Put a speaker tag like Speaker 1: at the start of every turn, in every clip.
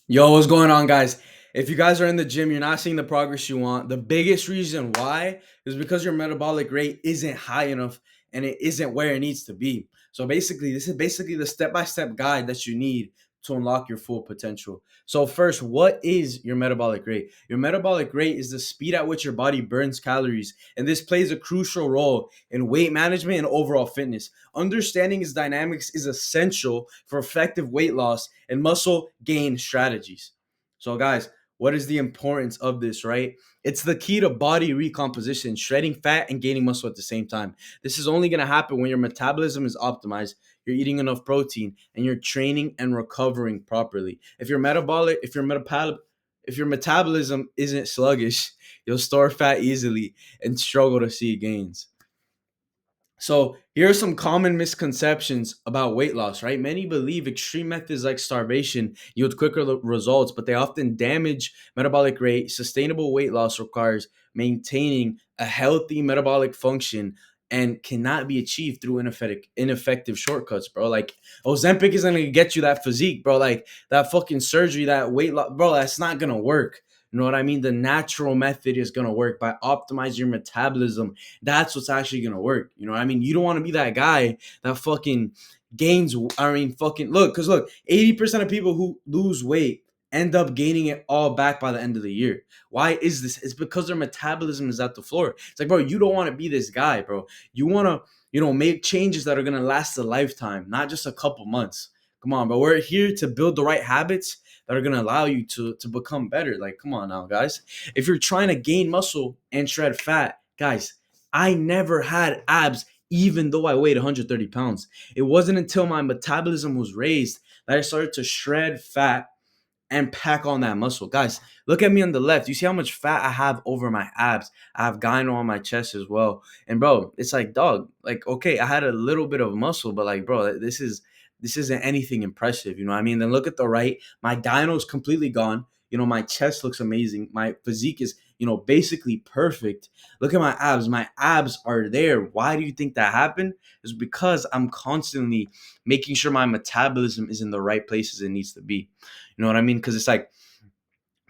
Speaker 1: Yo, what's going on, guys? If you guys are in the gym, you're not seeing the progress you want. The biggest reason why is because your metabolic rate isn't high enough and it isn't where it needs to be. So basically, this is basically the step-by-step guide that you need to unlock your full potential. So first, what is your metabolic rate? Your metabolic rate is the speed at which your body burns calories, and this plays a crucial role in weight management and overall fitness. Understanding its dynamics is essential for effective weight loss and muscle gain strategies. So, guys, what is the importance of this, right? It's the key to body recomposition, shredding fat and gaining muscle at the same time. This is only going to happen when your metabolism is optimized, you're eating enough protein, and you're training and recovering properly. If your metabolism isn't sluggish, you'll store fat easily and struggle to see gains. So here are some common misconceptions about weight loss, right? Many believe extreme methods like starvation yield quicker results, but they often damage metabolic rate. Sustainable weight loss requires maintaining a healthy metabolic function and cannot be achieved through ineffective shortcuts, bro. Like Ozempic isn't gonna get you that physique, bro. Like that fucking surgery, that weight loss, bro. That's not gonna work. You know what I mean? The natural method is gonna work by optimizing your metabolism. That's what's actually gonna work. You know what I mean? You don't want to be that guy that fucking gains. I mean, fucking look, because look, 80% of people who lose weight end up gaining it all back by the end of the year. Why is this? It's because their metabolism is at the floor. It's like, bro, you don't want to be this guy, bro. You want to, make changes that are gonna last a lifetime, not just a couple months. Come on, bro. We're here to build the right habits that are gonna allow you to become better. Like, come on now, guys. If you're trying to gain muscle and shred fat, guys, I never had abs even though I weighed 130 pounds. It wasn't until my metabolism was raised that I started to shred fat and pack on that muscle. Guys, look at me on the left. You see how much fat I have over my abs? I have gyno on my chest as well. And bro, it's like, dog, like, okay, I had a little bit of muscle, but like, bro, this isn't anything impressive. You know what I mean? Then look at the right. My gyno is completely gone. My chest looks amazing. My physique is, basically perfect. Look at my abs. My abs are there. Why do you think that happened? It's because I'm constantly making sure my metabolism is in the right places it needs to be. You know what I mean? Because it's like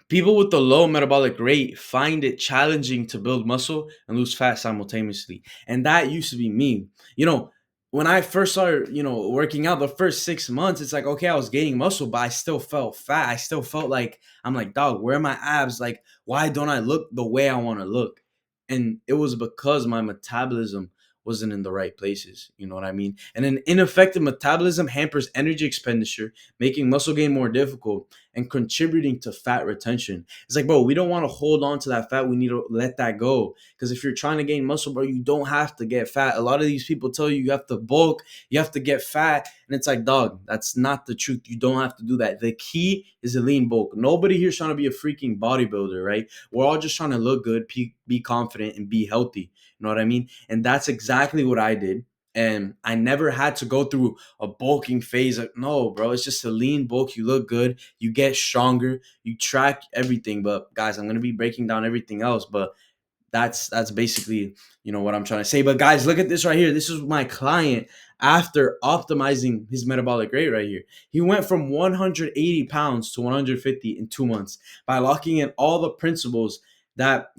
Speaker 1: people with the low metabolic rate find it challenging to build muscle and lose fat simultaneously. And that used to be me. When I first started, working out the first 6 months, it's like, okay, I was gaining muscle, but I still felt fat. I still felt like, I'm like, dog, where are my abs? Like, why don't I look the way I want to look? And it was because my metabolism wasn't in the right places. You know what I mean? And an ineffective metabolism hampers energy expenditure, making muscle gain more difficult and contributing to fat retention. It's like, bro, we don't want to hold on to that fat. We need to let that go. Because if you're trying to gain muscle, bro, you don't have to get fat. A lot of these people tell you have to bulk, you have to get fat. And it's like, dog, that's not the truth. You don't have to do that. The key is a lean bulk. Nobody here's trying to be a freaking bodybuilder, right? We're all just trying to look good, be confident, and be healthy. You know what I mean? And that's exactly what I did. And I never had to go through a bulking phase. Like, no, bro, it's just a lean bulk. You look good, you get stronger, you track everything. But guys, I'm gonna be breaking down everything else. But that's basically what I'm trying to say. But guys, look at this right here. This is my client after optimizing his metabolic rate right here. He went from 180 pounds to 150 in 2 months by locking in all the principles that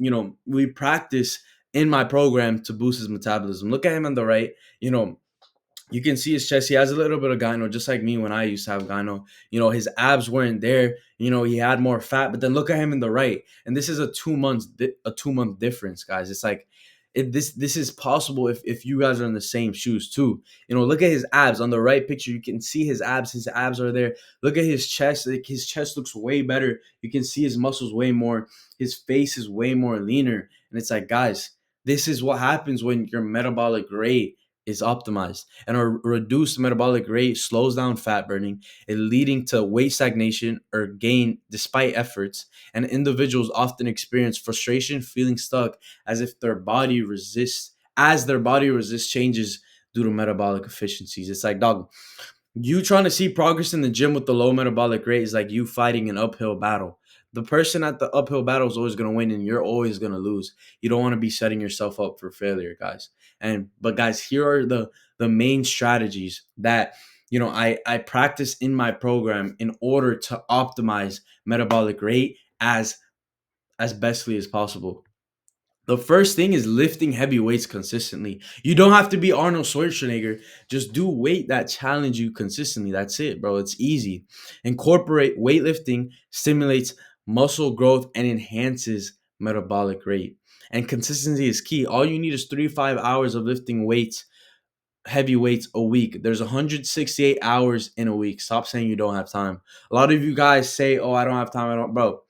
Speaker 1: we practice in my program to boost his metabolism. Look at him on the right. You can see his chest. He has a little bit of gyno, just like me when I used to have gyno. His abs weren't there. He had more fat. But then look at him in the right, and this is a 2 month difference, guys. It's like this is possible if you guys are in the same shoes too. Look at his abs on the right picture. You can see his abs. His abs are there. Look at his chest. Like his chest looks way better. You can see his muscles way more. His face is way more leaner. And it's like, guys, this is what happens when your metabolic rate is optimized, and a reduced metabolic rate slows down fat burning, it leading to weight stagnation or gain despite efforts. And individuals often experience frustration, feeling stuck, as if their body resists changes due to metabolic efficiencies. It's like, dog, you trying to see progress in the gym with the low metabolic rate is like you fighting an uphill battle. The person at the uphill battle is always going to win, and you're always going to lose. You don't want to be setting yourself up for failure, guys. But guys, here are the main strategies that I practice in my program in order to optimize metabolic rate as bestly as possible. The first thing is lifting heavy weights consistently. You don't have to be Arnold Schwarzenegger. Just do weight that challenge you consistently. That's it, bro. It's easy. Incorporate weightlifting, stimulates muscle growth and enhances metabolic rate. And consistency is key. All you need is 3 to 5 hours of lifting weights, heavy weights a week. There's 168 hours in a week. Stop saying you don't have time. A lot of you guys say, "Oh, I don't have time." I don't, bro.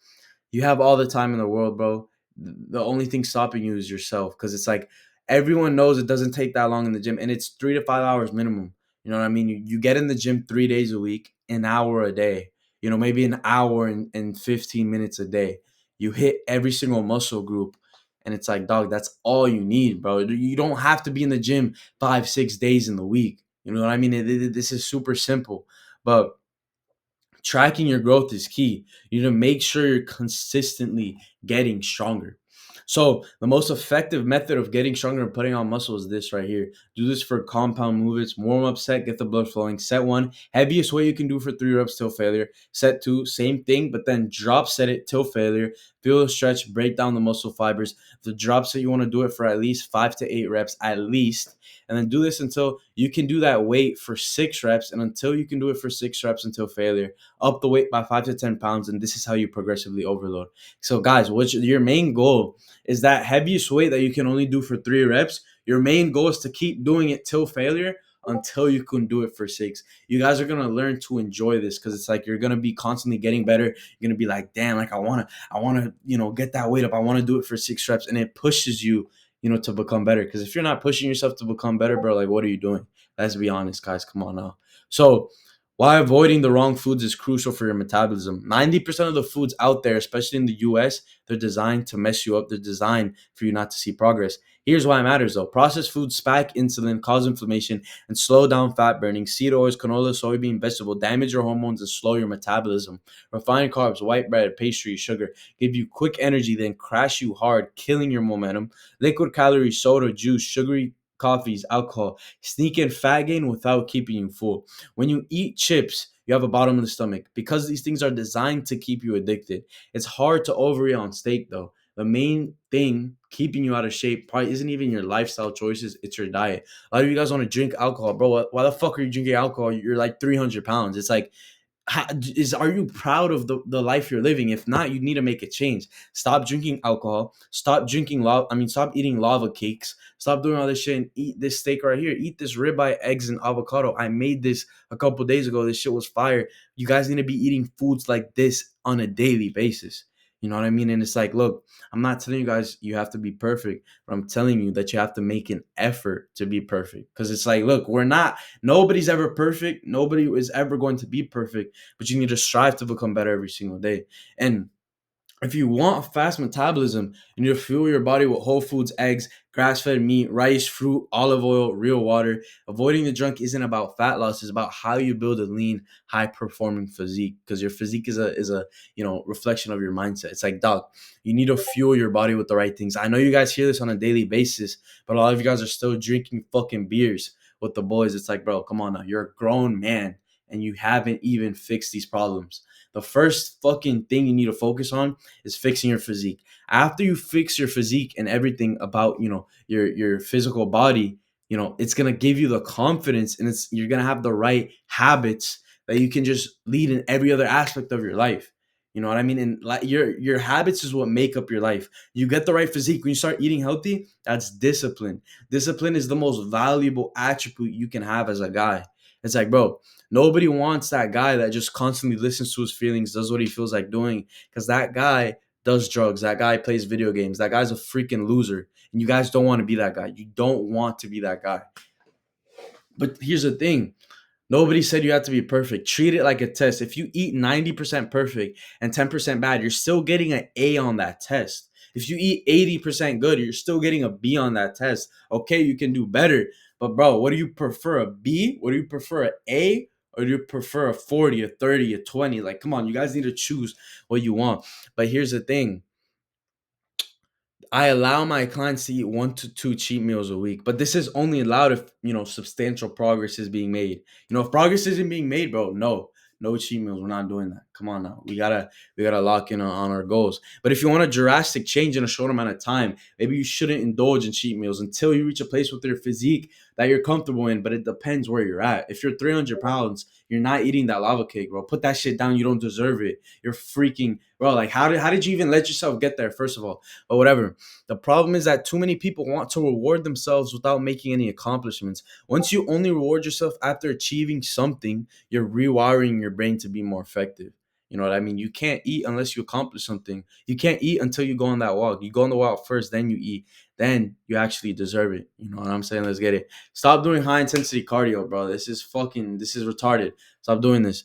Speaker 1: You have all the time in the world, bro. The only thing stopping you is yourself. Because it's like everyone knows it doesn't take that long in the gym, and it's 3 to 5 hours minimum. You know what I mean? You get in the gym 3 days a week, an hour a day. Maybe an hour and 15 minutes a day. You hit every single muscle group, and it's like, dog, that's all you need, bro. You don't have to be in the gym 5, 6 days in the week. You know what I mean? This is super simple, but tracking your growth is key. You need to make sure you're consistently getting stronger. So the most effective method of getting stronger and putting on muscle is this right here. Do this for compound movements. Warm up set, get the blood flowing. Set one, heaviest weight you can do for 3 reps till failure. Set two, same thing, but then drop set it till failure. Feel the stretch, break down the muscle fibers. The drop set, you want to do it for at least 5 to 8 reps, at least. And then do this until you can do that weight for 6 reps, and until you can do it for 6 reps until failure. Up the weight by 5 to 10 pounds, and this is how you progressively overload. So, guys, what's your main goal is that heaviest weight that you can only do for 3 reps. Your main goal is to keep doing it till failure until you can do it for 6. You guys are gonna learn to enjoy this because it's like you're gonna be constantly getting better. You're gonna be like, damn, like I wanna, get that weight up. I wanna do it for 6 reps, and it pushes you, to become better. Because if you're not pushing yourself to become better, bro, like what are you doing? Let's be honest, guys. Come on now. So why avoiding the wrong foods is crucial for your metabolism. 90% of the foods out there, especially in the US, they're designed to mess you up. They're designed for you not to see progress. Here's why it matters though. Processed foods spike insulin, cause inflammation, and slow down fat burning. Seed oils, canola, soybean, vegetable damage your hormones and slow your metabolism. Refined carbs, white bread, pastry, sugar give you quick energy, then crash you hard, killing your momentum. Liquid calories, soda, juice, sugary coffees, alcohol sneak in fat gain without keeping you full. When you eat chips, you have a bottomless stomach because these things are designed to keep you addicted. It's hard to overeat on steak though. The main thing keeping you out of shape probably isn't even your lifestyle choices, it's your diet. A lot of you guys want to drink alcohol, bro. Why the fuck are you drinking alcohol? You're like 300 pounds. It's like, are you proud of the life you're living? If not, you need to make a change. Stop drinking alcohol. Stop drinking stop eating lava cakes. Stop doing all this shit and eat this steak right here. Eat this ribeye, eggs, and avocado. I made this a couple days ago. This shit was fire. You guys need to be eating foods like this on a daily basis. You know what I mean? And it's like, look, I'm not telling you guys you have to be perfect, but I'm telling you that you have to make an effort to be perfect. Because it's like, look, nobody's ever perfect. Nobody is ever going to be perfect, but you need to strive to become better every single day. And if you want fast metabolism, you need to fuel your body with whole foods, eggs, grass-fed meat, rice, fruit, olive oil, real water. Avoiding the junk isn't about fat loss; it's about how you build a lean, high-performing physique. Because your physique is a reflection of your mindset. It's like, dog, you need to fuel your body with the right things. I know you guys hear this on a daily basis, but a lot of you guys are still drinking fucking beers with the boys. It's like, bro, come on now, you're a grown man and you haven't even fixed these problems. The first fucking thing you need to focus on is fixing your physique. After you fix your physique and everything about, your physical body, it's going to give you the confidence, and you're going to have the right habits that you can just lead in every other aspect of your life. You know what I mean? And like your habits is what make up your life. You get the right physique when you start eating healthy. That's discipline. Discipline is the most valuable attribute you can have as a guy. It's like, bro, nobody wants that guy that just constantly listens to his feelings, does what he feels like doing, because that guy does drugs. That guy plays video games. That guy's a freaking loser. And you guys don't want to be that guy. You don't want to be that guy. But here's the thing. Nobody said you have to be perfect. Treat it like a test. If you eat 90% perfect and 10% bad, you're still getting an A on that test. If you eat 80% good, you're still getting a B on that test. Okay, you can do better. But bro, what do you prefer? A B? What do you prefer? An A? Or do you prefer a 40, a 30, a 20? Like, come on, you guys need to choose what you want. But here's the thing. I allow my clients to eat 1 to 2 cheat meals a week, but this is only allowed if substantial progress is being made. If progress isn't being made, bro, no cheat meals. We're not doing that. Come on now, we gotta lock in on our goals. But if you want a drastic change in a short amount of time, maybe you shouldn't indulge in cheat meals until you reach a place with your physique that you're comfortable in. But it depends where you're at. If you're 300 pounds, you're not eating that lava cake, bro. Put that shit down. You don't deserve it. You're freaking, bro. Like, how did you even let yourself get there? First of all, but whatever. The problem is that too many people want to reward themselves without making any accomplishments. Once you only reward yourself after achieving something, you're rewiring your brain to be more effective. You know what I mean? You can't eat unless you accomplish something. You can't eat until you go on that walk. You go on the walk first, then you eat. Then you actually deserve it. You know what I'm saying? Let's get it. Stop doing high intensity cardio, bro. This is retarded. Stop doing this.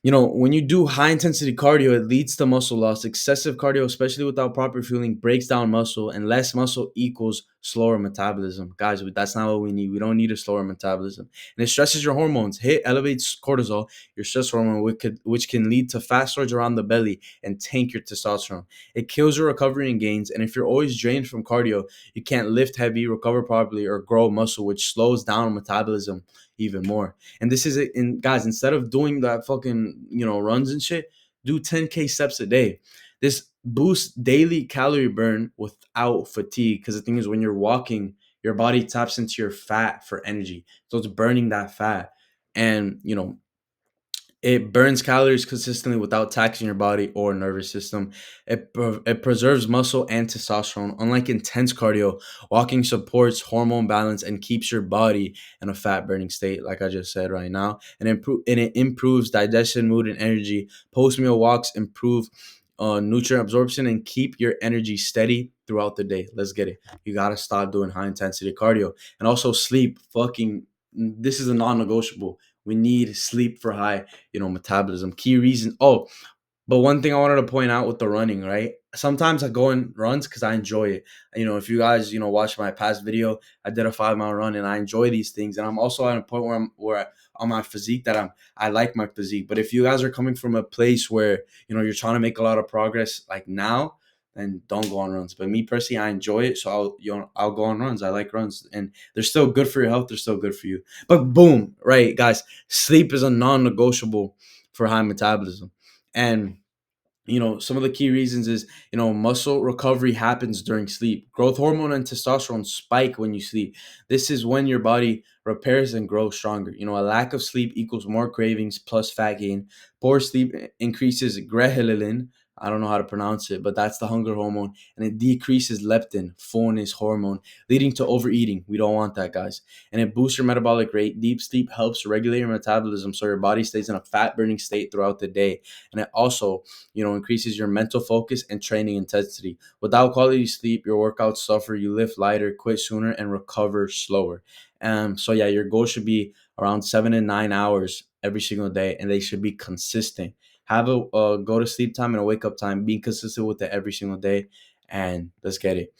Speaker 1: When you do high intensity cardio, it leads to muscle loss. Excessive cardio, especially without proper fueling, breaks down muscle, and less muscle equals slower metabolism. Guys, that's not what we need. We don't need a slower metabolism. And it stresses your hormones. HIIT elevates cortisol, your stress hormone, which can lead to fat storage around the belly and tank your testosterone. It kills your recovery and gains. And if you're always drained from cardio, you can't lift heavy, recover properly, or grow muscle, which slows down metabolism even more. And this is it. And guys, instead of doing that fucking runs and shit, do 10K steps a day. This boosts daily calorie burn without fatigue, because the thing is, when you're walking, your body taps into your fat for energy, so it's burning that fat. And it burns calories consistently without taxing your body or nervous system. It preserves muscle and testosterone. Unlike intense cardio, walking supports hormone balance and keeps your body in a fat burning state, like I just said right now. And it improves digestion, mood, and energy. Post meal walks improve nutrient absorption and keep your energy steady throughout the day. Let's get it. You gotta stop doing high intensity cardio, and also sleep. Fucking, this is a non-negotiable. We need sleep for high metabolism. Key reason. Oh, but one thing I wanted to point out with the running, right? Sometimes I go in runs because I enjoy it. If you guys, watch my past video, I did a 5 mile run and I enjoy these things. And I'm also at a point where on my physique that I like my physique. But if you guys are coming from a place where, you're trying to make a lot of progress like now, then don't go on runs. But me personally, I enjoy it. So I'll go on runs. I like runs, and they're still good for your health. They're still good for you. But boom, right, guys, sleep is a non-negotiable for high metabolism. And some of the key reasons is, muscle recovery happens during sleep. Growth hormone and testosterone spike when you sleep. This is when your body repairs and grows stronger. A lack of sleep equals more cravings plus fat gain. Poor sleep increases ghrelin. I don't know how to pronounce it, but that's the hunger hormone, and it decreases leptin, fullness hormone, leading to overeating. We don't want that, guys. And it boosts your metabolic rate. Deep sleep helps regulate your metabolism so your body stays in a fat burning state throughout the day. And it also increases your mental focus and training intensity. Without quality sleep, your workouts suffer, you lift lighter, quit sooner, and recover slower. So yeah, your goal should be around 7 and 9 hours every single day, and they should be consistent. Have a go to sleep time and a wake up time. Being consistent with it every single day, and let's get it.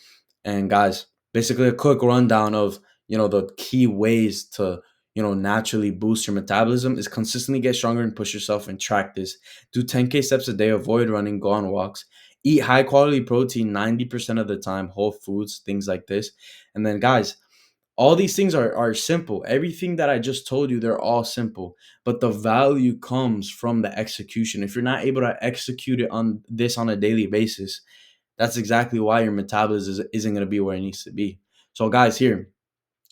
Speaker 1: And guys, basically a quick rundown of the key ways to naturally boost your metabolism is consistently get stronger and push yourself and track this. Do 10K steps a day, avoid running, go on walks, eat high quality protein 90% of the time, whole foods, things like this. And then guys, all these things are simple. Everything that I just told you, they're all simple, but the value comes from the execution. If you're not able to execute it on this on a daily basis, that's exactly why your metabolism isn't going to be where it needs to be. So guys, here,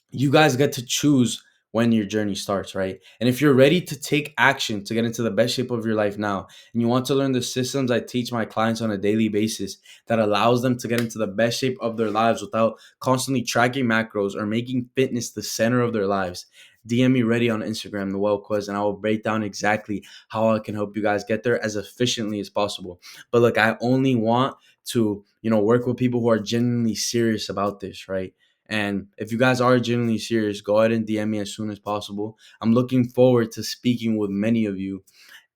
Speaker 1: you guys get to choose when your journey starts, right? And if you're ready to take action to get into the best shape of your life now, and you want to learn the systems I teach my clients on a daily basis that allows them to get into the best shape of their lives without constantly tracking macros or making fitness the center of their lives, DM me ready on Instagram, the Well Quiz, and I will break down exactly how I can help you guys get there as efficiently as possible. But look, I only want to, work with people who are genuinely serious about this, right? And if you guys are genuinely serious, go ahead and DM me as soon as possible. I'm looking forward to speaking with many of you.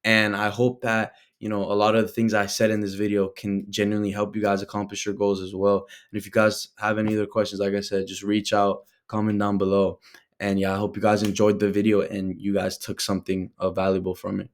Speaker 1: And I hope that, a lot of the things I said in this video can genuinely help you guys accomplish your goals as well. And if you guys have any other questions, like I said, just reach out, comment down below. And yeah, I hope you guys enjoyed the video and you guys took something valuable from it.